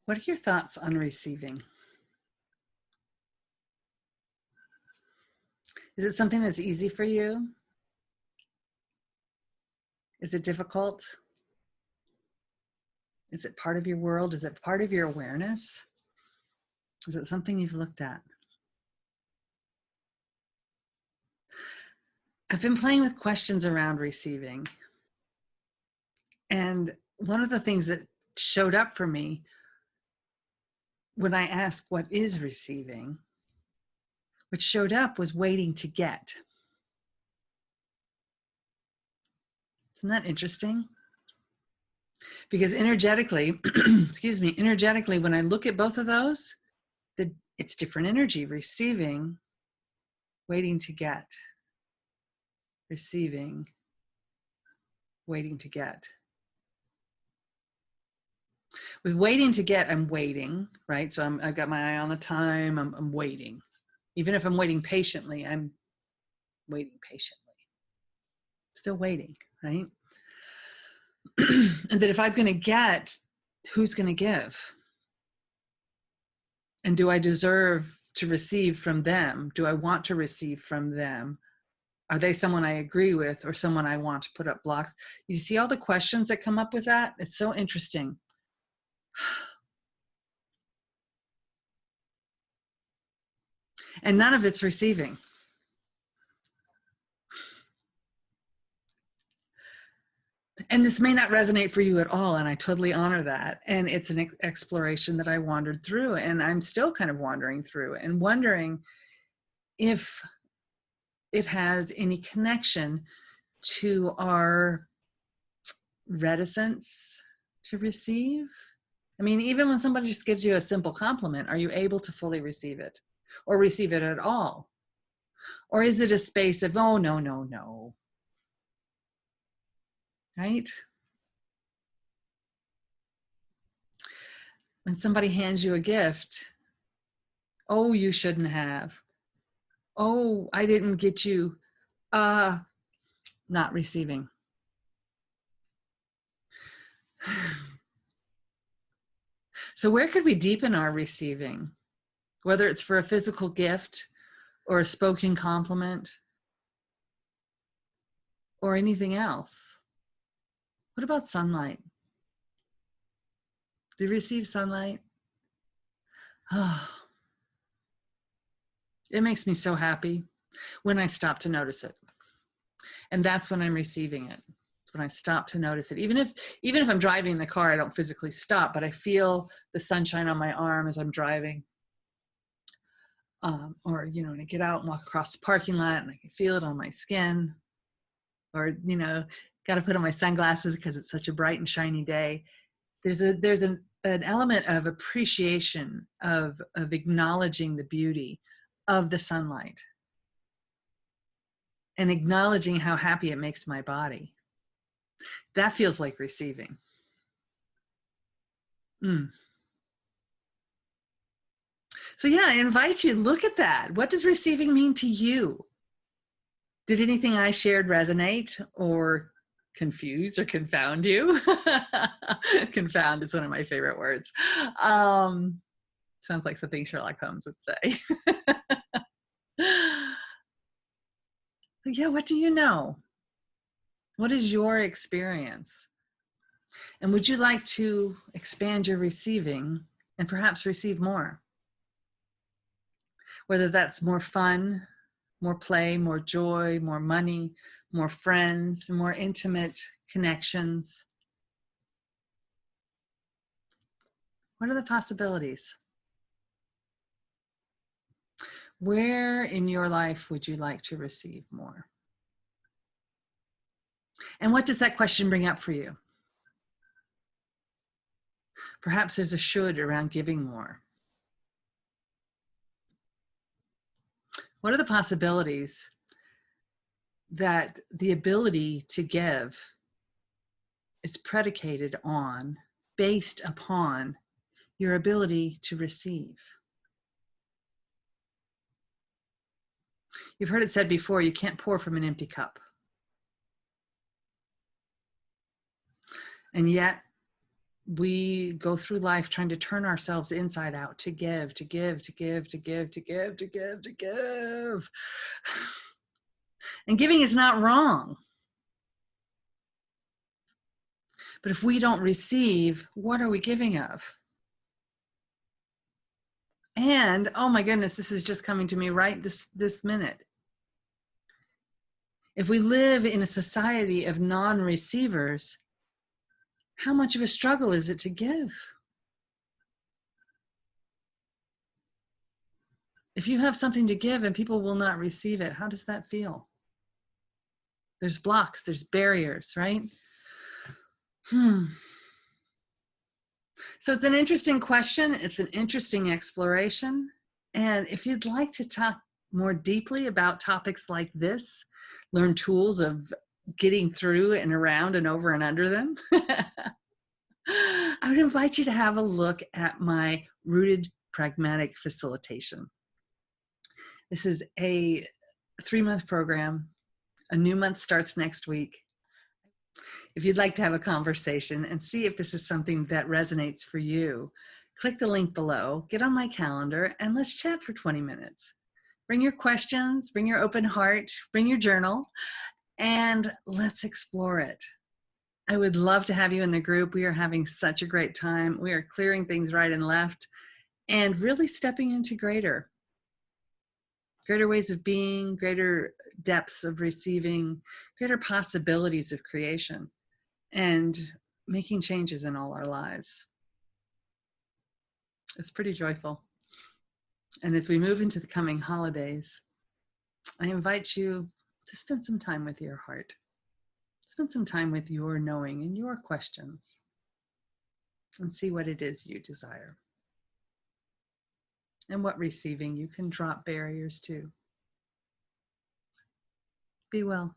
What are your thoughts on receiving? Is it something that's easy for you? Is it difficult? Is it part of your world? Is it part of your awareness? Is it something you've looked at? I've been playing with questions around receiving. And one of the things that showed up for me when I asked what is receiving, what showed up was waiting to get. Isn't that interesting? Because energetically, excuse me, energetically, when I look at both of those, it's different energy. Receiving, waiting to get. Receiving, waiting to get. With waiting to get, I'm waiting, right? So I've got my eye on the time, I'm waiting. Even if I'm waiting patiently, I'm waiting patiently. Still waiting, right? And that if I'm going to get, who's going to give? And do I deserve to receive from them? Do I want to receive from them? Are they someone I agree with or someone I want to put up blocks? You see all the questions that come up with that? It's so interesting. And none of it's receiving. And this may not resonate for you at all, and I totally honor that. And it's an exploration that I wandered through, and I'm still kind of wandering through and wondering if it has any connection to our reticence to receive. I mean, even when somebody just gives you a simple compliment, are you able to fully receive it or receive it at all? Or is it a space of, oh, no, no, no, right? When somebody hands you a gift, oh, you shouldn't have. Oh, I didn't get you. Not receiving. So where could we deepen our receiving? Whether it's for a physical gift or a spoken compliment or anything else. What about sunlight? Do you receive sunlight? Oh, it makes me so happy when I stop to notice it. And that's when I'm receiving it. It's when I stop to notice it. Even if I'm driving in the car, I don't physically stop, but I feel the sunshine on my arm as I'm driving. Or, when I get out and walk across the parking lot and I can feel it on my skin. Or, got to put on my sunglasses because it's such a bright and shiny day. There's an element of appreciation, of acknowledging the beauty of the sunlight and acknowledging how happy it makes my body. That feels like receiving. So yeah, I invite you, look at that. What does receiving mean to you? Did anything I shared resonate or confuse or confound you? Confound is one of my favorite words. Sounds like something Sherlock Holmes would say. Yeah, what do you know? What is your experience? And would you like to expand your receiving and perhaps receive more? Whether that's more fun, more play, more joy, more money, more friends, more intimate connections. What are the possibilities? Where in your life would you like to receive more? And what does that question bring up for you? Perhaps there's a should around giving more. What are the possibilities that the ability to give is predicated on, based upon your ability to receive? You've heard it said before, you can't pour from an empty cup. And yet, we go through life trying to turn ourselves inside out to give, to give, to give, to give, to give, to give, to give. And giving is not wrong. But if we don't receive, what are we giving of? And oh my goodness, this is just coming to me right this minute. If we live in a society of non-receivers, how much of a struggle is it to give? If you have something to give and people will not receive it, how does that feel? There's blocks, there's barriers, right? So it's an interesting question. It's an interesting exploration. And if you'd like to talk more deeply about topics like this, learn tools of getting through and around and over and under them, I would invite you to have a look at my Rooted Pragmatic Facilitation. This is a 3-month program. A new month starts next week. If you'd like to have a conversation and see if this is something that resonates for you, click the link below, get on my calendar, and let's chat for 20 minutes. Bring your questions, bring your open heart, bring your journal, and let's explore it. I would love to have you in the group. We are having such a great time. We are clearing things right and left and really stepping into greater ways of being, greater depths of receiving, greater possibilities of creation, and making changes in all our lives. It's pretty joyful. And as we move into the coming holidays, I invite you to spend some time with your heart. Spend some time with your knowing and your questions, and see what it is you desire. And what receiving you can drop barriers to. Be well.